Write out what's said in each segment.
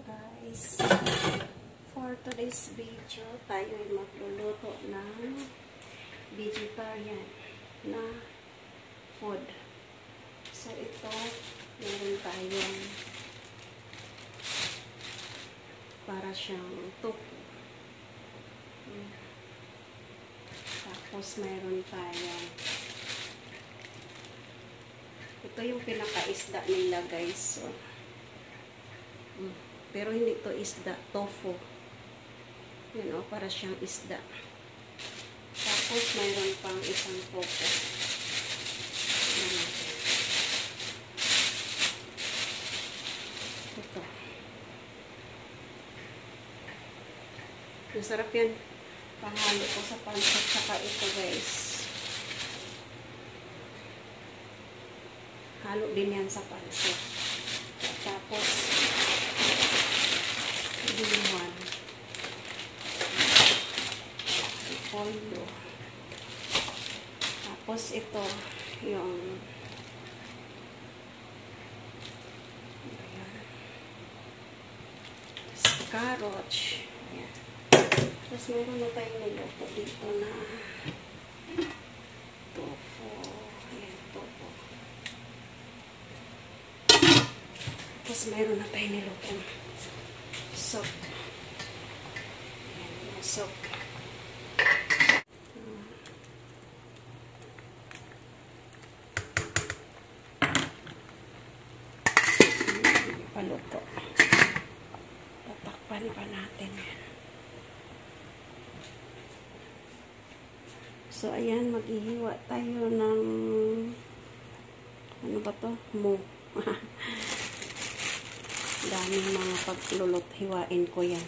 guys, for today's video, tayo ay magluluto ng vegetarian na food. So ito, meron tayong para siyang tofu. Tapos mayroon tayong ito yung pinakaisda nila guys. So, pero hindi to isda, tofu. Yun o, para siyang isda. Tapos mayroon pang isang tofu. Ito. Masarap yan. Panghalo ko sa pancit. Saka ito guys. Halo din yan sa pancit. Tapos diluhan. Pollo. Tapos ito yung carrots. Ayan. Tapos meron na tayong niluto dito na tofu. Ayan, tofu. Tapos meron na tayong niluto soup. Ayan, soup. Paluto. Tatakpan pa natin yan. So, ayan, maghihiwa tayo ng ano ba to? Mo. Daming mga paglulot. Hiwain ko yan.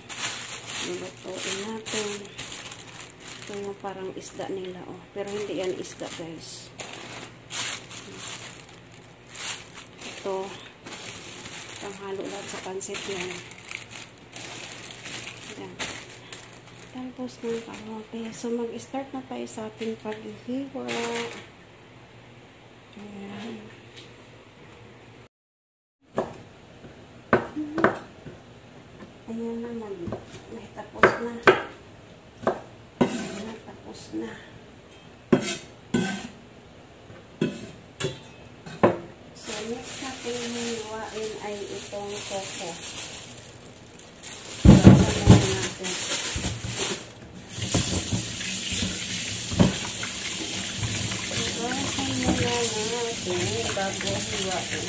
Lulutuin natin. Ito yung parang isda nila. Oh. Pero hindi yan isda, guys. Ito. Panghalo lang sa pansit yan. Yan. Tapos ng kamote. So, mag-start na tayo sa ating paghihiwa. Ayan. Ayan na, tapos na. Ayan na, tapos na. So, next natin hiwain ay itong tofu. Hiwain natin. Hiwain muna natin bago hiwain.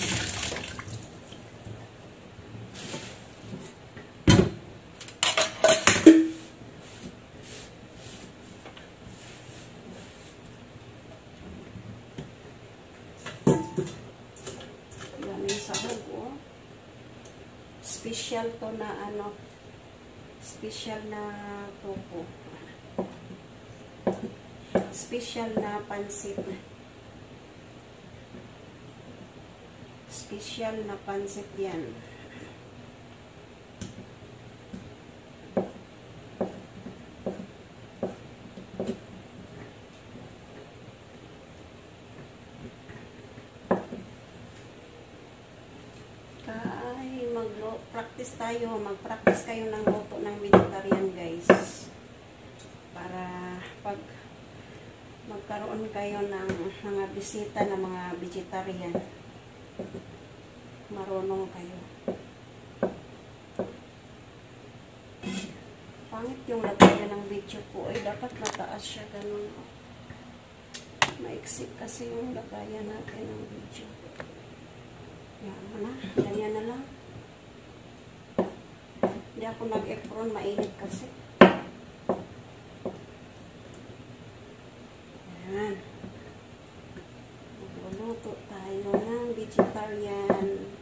Special to na ano, special na tofu. Special na pansit. Special na pansit yan. Practice tayo, mag-practice kayo ng luto ng vegetarian guys. Para pag magkaroon kayo ng mga bisita na mga vegetarian, marunong kayo. Pangit yung lagayan ng video ko. Ay, dapat mataas siya ganun. Maiksik kasi yung lagayan natin ng video. Yan na, ganyan na lang. Hindi ako nag-apron, mainit kasi. Ayan. Magluluto tayo ng vegetarian.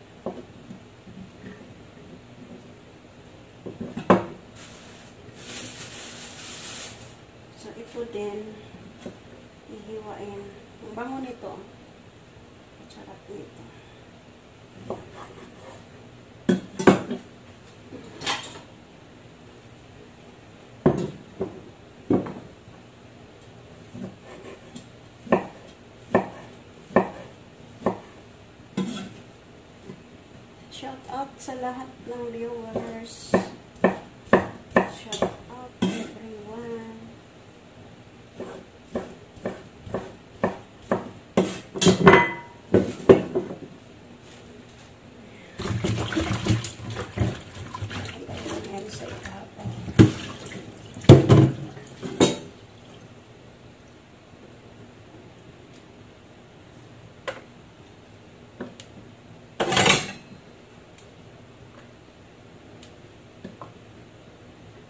So, ito din, ihiwain. Ang bango nito. Sarap nito. Shout out sa lahat ng viewers. Shout out everyone. Ayan sa ibabaw.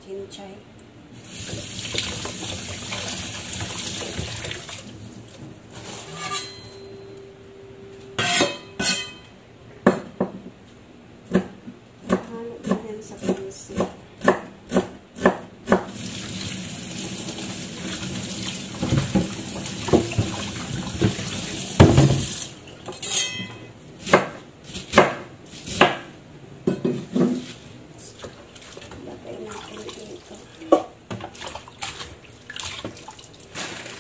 Chinchay. Halo din sa pansit. Lagay natin dito.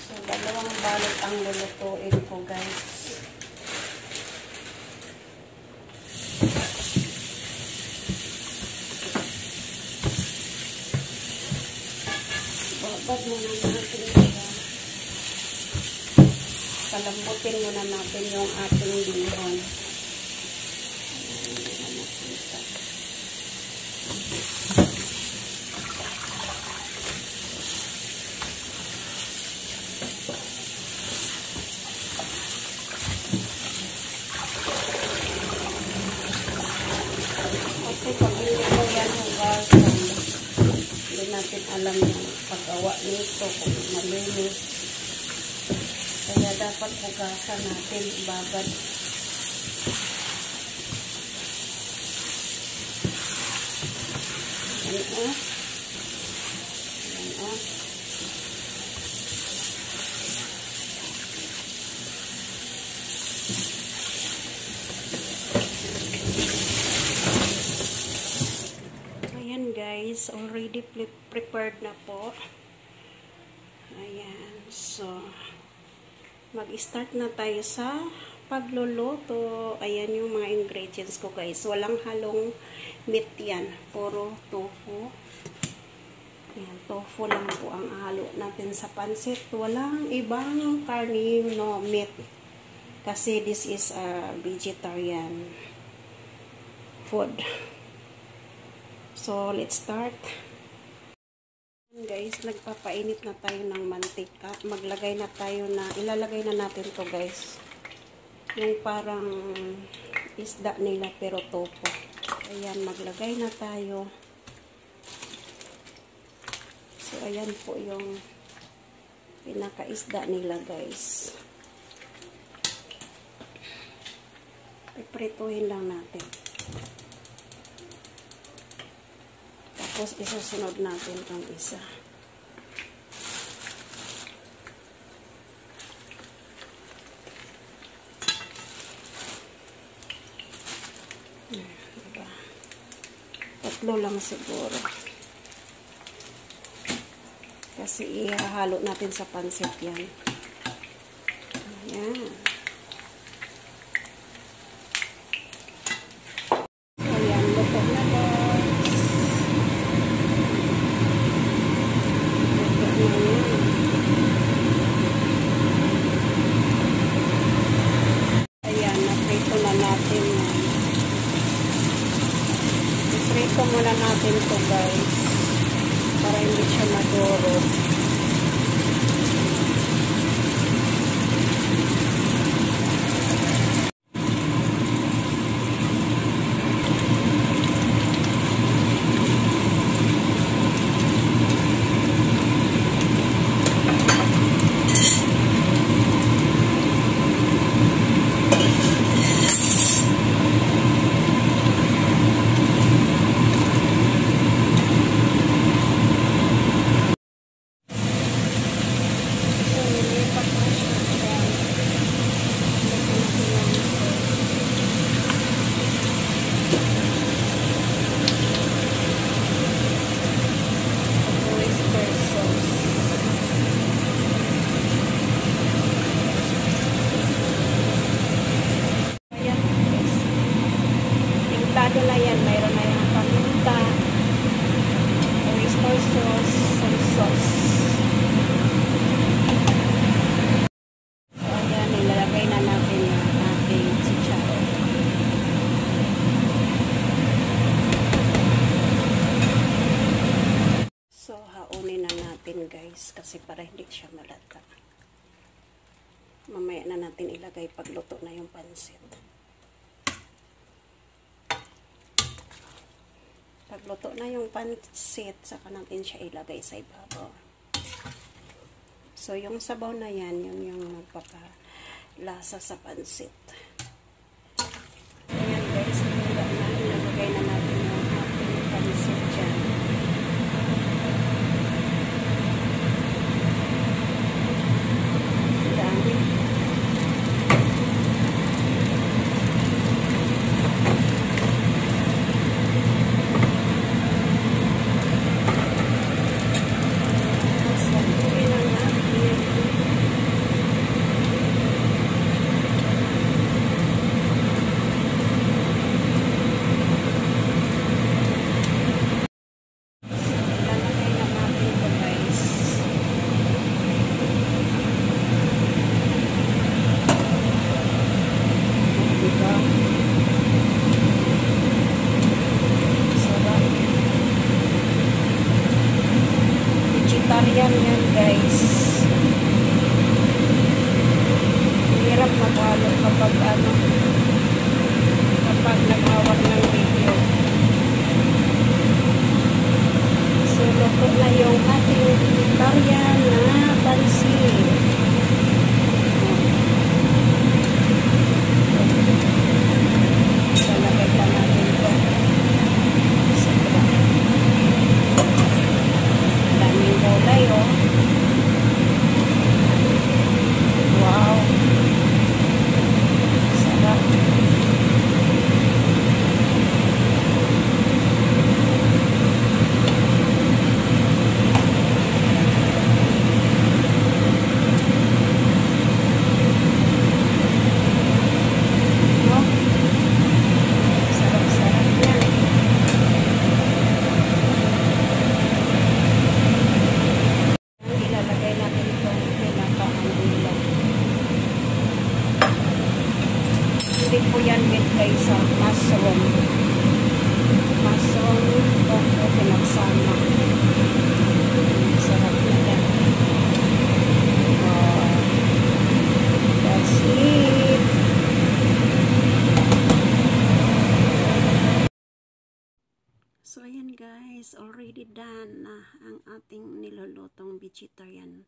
So, dalawang balot ang lulutuin ko, guys. Babad muna natin siya. Palambutin muna natin yung ating bihon. Kasi pag hindi mo yan hugasan, hindi natin alam yung pag-awa nito kung malinis. Kaya dapat hugasan natin, ibabad. Ayan o. Ayan o. Ayan guys, already prepared na po. Ayan, so mag-start na tayo sa pagluluto. Ayan yung mga ingredients ko guys. Walang halong meat yan. Puro tofu. Ayan, tofu lang po ang halo natin sa pansit. Walang ibang karne, no meat. Kasi this is a vegetarian food. So, let's start. Guys, nagpapainit na tayo ng mantika. Ilalagay na natin to guys. Yung parang isda nila pero tofu. Ayan, maglagay na tayo. So, ayan po yung pinaka-isda nila guys. Iprituhin lang natin. Tapos, isusunod natin itong isa. Diba? Tatlo lang siguro. Kasi ihahalo natin sa pansit yan. Ayan. Ayan, luto na guys. Ayan, naprito na natin yan. Iprito muna natin to guys. Para hindi siya maduro. guys, kasi para hindi siya malata. Mamaya na natin ilagay pagluto na yung pansit. Pagluto na yung pansit, saka natin siya ilagay sa ibabaw. So, yung sabaw na yan, yun yung magpapalasa sa pansit. Ayan guys, ilagay na natin yung ating pansit dyan. Dami. Vegetarian yan guys. Hirap maghalo kapag naghawak ng video. So luto na yung ating vegetarian na pansit. Salagay pa natin ito. Daming gulay, oh. Wow. Sarap. Hindi po yan with guys sa mushroom. Mushroom o pinagsama. Sarap na yan. That's it. So ayan guys, already done na ang ating nilulutong vegetarian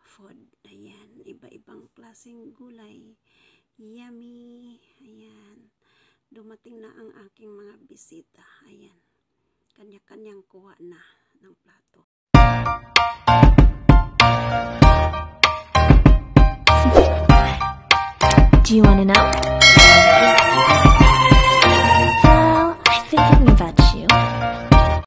food. Ayan, iba-ibang klaseng gulay. Yummy. Ayan. Dumating na ang aking mga bisita. Ayan. Kanya-kanyang kuha na ng plato. Do you want to know?